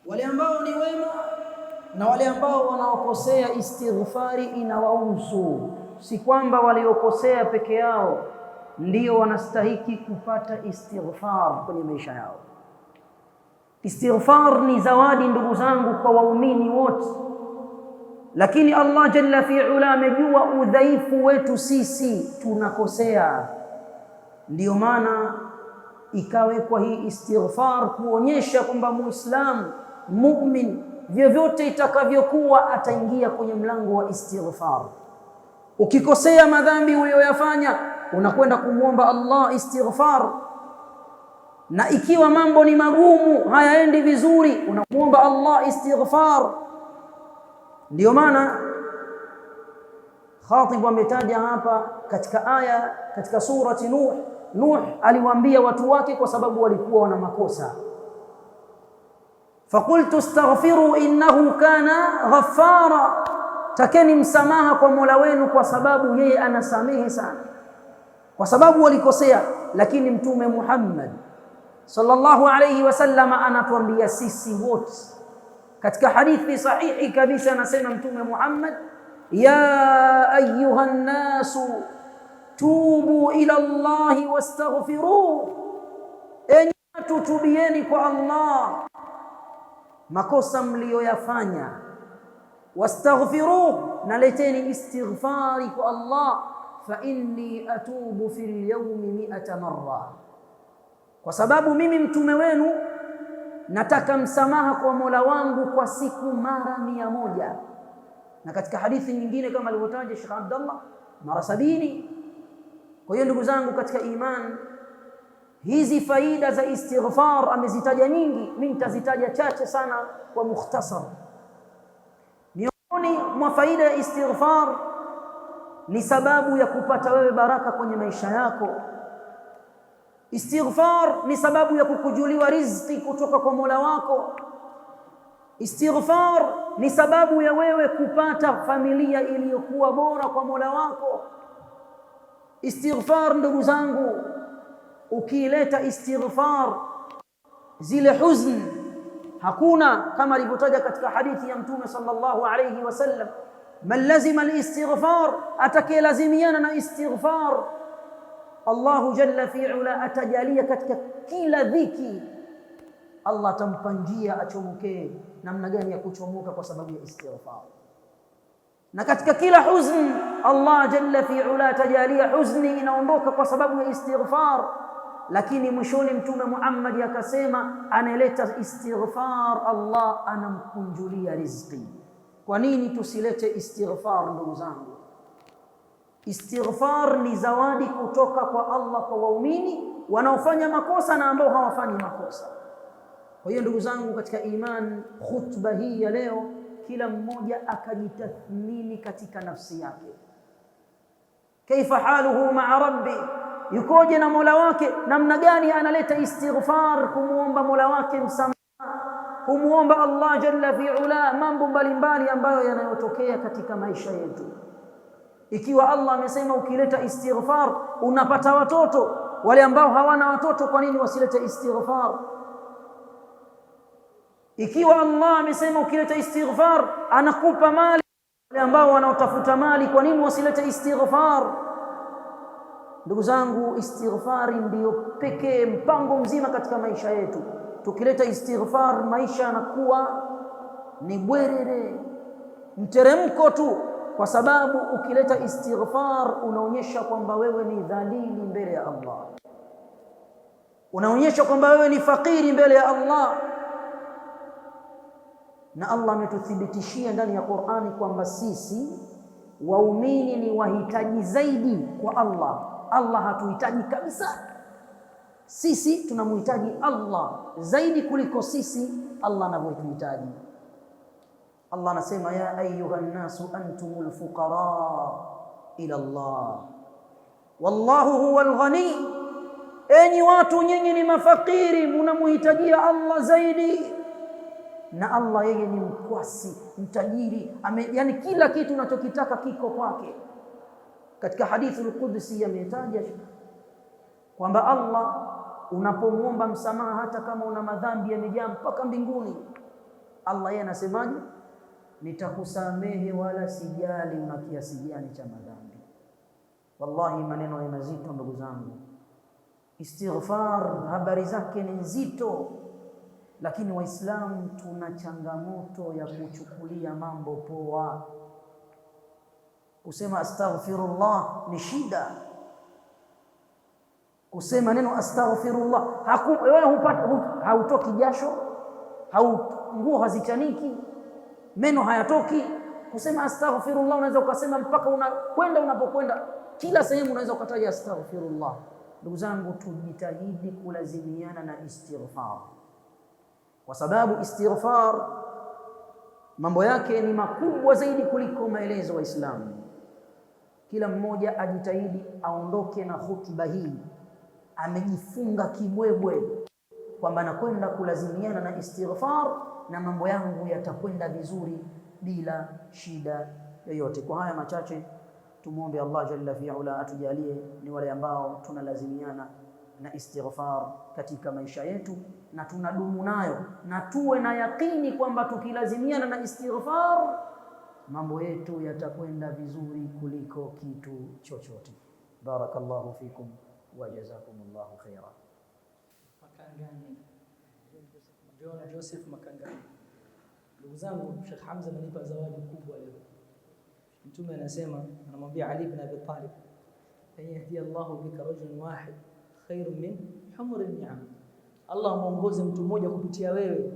wale ambao ni wema na wale ambao wanaokosea, istighfari inawahusu. Si kwamba waliokosea peke yao ndio wanastahiki kupata istighfar kwenye maisha yao. Istighfar ni zawadi ndugu zangu kwa waumini wote, lakini Allah jalla fi'ala amejua udhaifu wetu sisi, tunakosea. Ndiyo maana ikawekwa hii istighfar kuonyesha kwamba muislamu mu'min vyovyote itakavyokuwa ataingia kwenye mlango wa istighfar. Ukikosea madhambi uliyoyafanya unakwenda kumwomba Allah istighfar, na ikiwa mambo ni magumu hayaendi vizuri unamwomba Allah istighfar. Ndiyo maana Khatib ametaja hapa katika aya katika surati Nuh aliwaambia watu wake kwa sababu walikuwa wana makosa, faqultu astaghfiru innahu kana ghaffara, takeni msamaha kwa Mola wenu kwa sababu yeye anasamehe sana, kwa sababu walikosea. Lakini Mtume Muhammad sallallahu alayhi wasallam anatuambia sisi wote katika hadithi sahihi kabisa, anasema Mtume Muhammad, ya ayuha nnasu tubu ila Allahi wastaghfiruh, enyi watu tubieni kwa Allah makosa mliyoyafanya, wastaghfiruh, na leteni istighfari kwa Allah, fa inni atubu fil yawmi 100 marra, kwa sababu mimi mtume wenu nataka msamaha kwa Mola wangu kwa siku mara 100. Na katika hadithi nyingine kama alivyotaja Sheikh Abdullah mara 70. Kwa hiyo ndugu zangu katika iman, hizi faida za istighfar amezitaja nyingi, mimi nitazitaja chache sana kwa mukhtasar. Miongoni mwa faida ya istighfar ni sababu ya kupata wewe baraka kwenye maisha yako. Istighfar ni sababu ya kukujuliwa riziki kutoka kwa Mola wako. Istighfar ni sababu ya wewe kupata familia iliyokuwa bora kwa Mola wako. Istighfar ndugu zangu, ukileta istighfar zile huzn hakuna, kama alivyotaja katika hadithi ya Mtume sallallahu alayhi wasallam, man lazima al-istighfar, atakayelazimiana na istighfar Allahu jalla fi'ala atajalia katika kila dhiki, Allah atampa njia achomokee namna gani ya kuchomoka kwa sababu ya istighfar. Na katika kila huzn Allah jalla fi'ala atajalia huzni inaondoka kwa sababu ya istighfar. Lakini mwishoni Mtume Muhammad akasema, analeta istighfar Allah anamkunjulia riziki. Kwa nini tusilete istighfar ndugu zangu? Istighfar ni zawadi kutoka kwa Allah kwa waumini wanaofanya makosa na ambao hawafanyi makosa. Kwa hiyo ndugu zangu katika iman, khutba hii ya leo kila mmoja akajitathmini katika nafsi yake. Kaifa haluhu ma'a rabbi, yukoje na Mola wake, namna gani analeta istighfar kumuomba Mola wake msamaha, kumuomba Allah jalla fi'ala mambo mbalimbali ambayo yanayotokea katika maisha yetu. Ikiwa Allah amesema ukileta istighfar unapata watoto, wale ambao hawana watoto kwa nini wasilete istighfar? Ikiwa Allah amesema ukileta istighfar anakupa mali, wale ambao wanaotafuta mali kwa nini wasilete istighfar? Ndugu zangu, istighfari ndiyo pekee mpango mzima katika maisha yetu. Tukileta istighfar maisha yanakuwa ni bwerere, mteremko tu, kwa sababu ukileta istighfar unaonyesha kwamba wewe ni dhalili mbele ya Allah, unaonyesha kwamba wewe ni fakiri mbele ya Allah. Na Allah ametuthibitishia ndani ya Qur'ani kwamba sisi waumini ni wahitaji zaidi kwa Allah. Allah hatuhitaji kabisa, sisi tunamhitaji Allah zaidi kuliko sisi Allah anavyotuhitaji. Allah anasema, ya ayyuhan nasu antumul fuqara ila Allah wallahu huwal ghani, enyi watu nyinyi ni mafakiri, mnamhitajia Allah zaidi, na Allah yeye ni mkwasi, mtajiri, yani kila kitu unachokitaka kiko kwake. Katika hadithi al-Qudsi yametaja kwamba Allah unapomwomba msamaha hata kama una madhambi yamejaa mpaka mbinguni, Allah yeye anasemaje? Nitakusamehe wala sijali una kiasi gani cha madhambi. Wallahi maneno ni mazito ndugu zangu. Istighfar habari zake ni nzito, lakini Waislamu tuna changamoto ya kuchukulia mambo poa. Kusema astaghfirullah ni shida. Kusema neno astaghfirullah wewe hautoki jasho, nguo hazichaniki, meno hayatoki. Kusema astaghfirullah unaweza ukasema mpaka unapokwenda kila sehemu unaweza ukataja astaghfirullah. Ndugu zangu, tujitahidi kulazimiana na istighfar, kwa sababu istighfar mambo yake ni makubwa zaidi kuliko maelezo Waislamu. Kila mmoja ajitahidi aondoke na hutuba hii amejifunga kibwebwe kwamba anakwenda kulazimiana na istighfar na mambo yangu yatakwenda vizuri bila shida yoyote. Kwa haya machache tumuombe Allah jalla fi'ala atujalie ni wale ambao tunalazimiana na istighfar katika maisha yetu na tunadumu nayo, na tuwe na yakini kwamba tukilazimiana na istighfar mambo yetu yatakwenda vizuri kuliko kitu chochote. Barakallahu fikum wa jazakumullahu khaira. Makangani John Joseph Makangani. Ndugu zangu, Sheikh Hamza amenipa zawadi kubwa leo. Mtume anamwambia Ali ibn Abi Talib, yahdi Allahu bika rajulan wahid khairun min humri ni'am. Allah muongoze mtu mmoja kupitia wewe,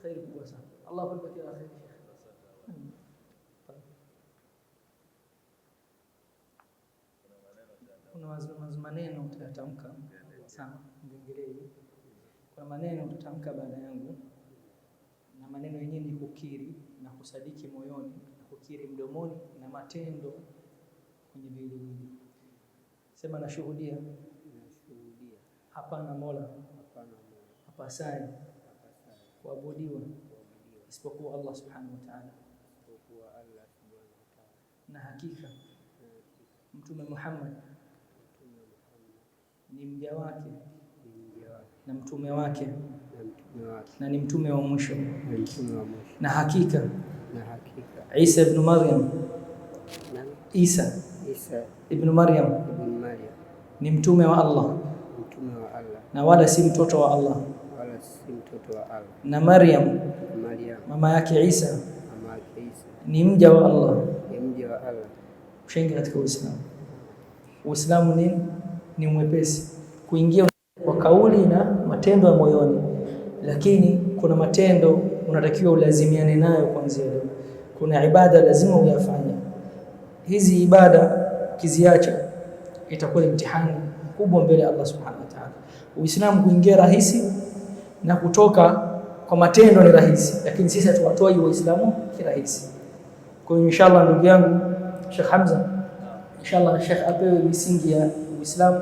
khair kubwa sana. Allah akupe kila khair. Kuna maneno utatamka sana ngengelei. Kuna maneno utatamka baada yangu, na maneno yenyewe ni kukiri na kusadiki moyoni, na kukiri mdomoni na matendo kwenye viwiliwili. Sema nashuhudia hapana mola hapasai kuabudiwa isipokuwa Allah subhanahu wa ta'ala, na hakika Mtume Muhammad ni mja wake na mtume wake na ni mtume wa mwisho, na hakika Isa ibn Maryam ibn Maryam ni mtume wa Allah na wala si mtoto wa Allah, na Maryam mama yake Isa ni mja wa Allah. Ushaingia katika Uislamu. Uislamu ni mwepesi kuingia kwa kauli na matendo ya moyoni, lakini kuna matendo unatakiwa ulazimiane nayo kuanzia leo. Kuna ibada lazima uyafanye. Hizi ibada kiziacha itakuwa ni mtihani mkubwa mbele ya Allah subhanahu wa ta'ala. Uislamu kuingia rahisi na kutoka kwa matendo ni rahisi, lakini sisi hatuwatoi Uislamu kirahisi. Kwa hiyo inshallah ndugu yangu Sheikh Hamza, inshallah Sheikh apewe misingi ya Uislamu,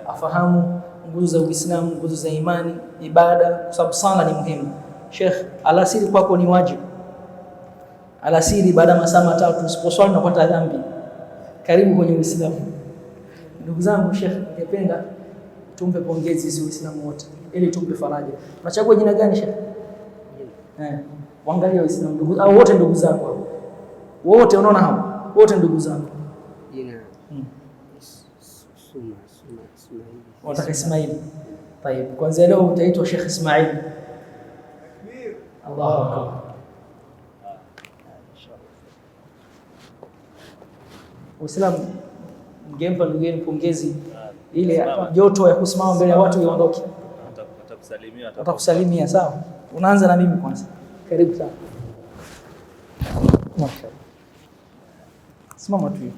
afahamu nguzo za Uislamu, nguzo za imani, ibada, kwa sababu sala ni muhimu. Sheikh, alasiri kwako ni wajibu. Alasiri baada ya masaa 3 usiposwali unapata dhambi. Karibu kwenye Uislamu. Ndugu zangu, Sheikh, ningependa tumpe pongezi sisi Uislamu wote ili tumpe faraja. Unachagua jina gani Sheikh? Waangalie Waislamu ndugu au wote ndugu zako. Wote unaona hapo? Wote ndugu zako. Jina Ismail. Wataka Ismail. Tayeb, kwanza leo utaitwa Sheikh Ismail. Allahu akbar. Uislamu mgempa ndugu yenu pongezi ile joto ya kusimama mbele ya watu iondoke. Atakusalimia sawa. Unaanza na mimi kwanza. Karibu sana. Mashaallah. Simama tu.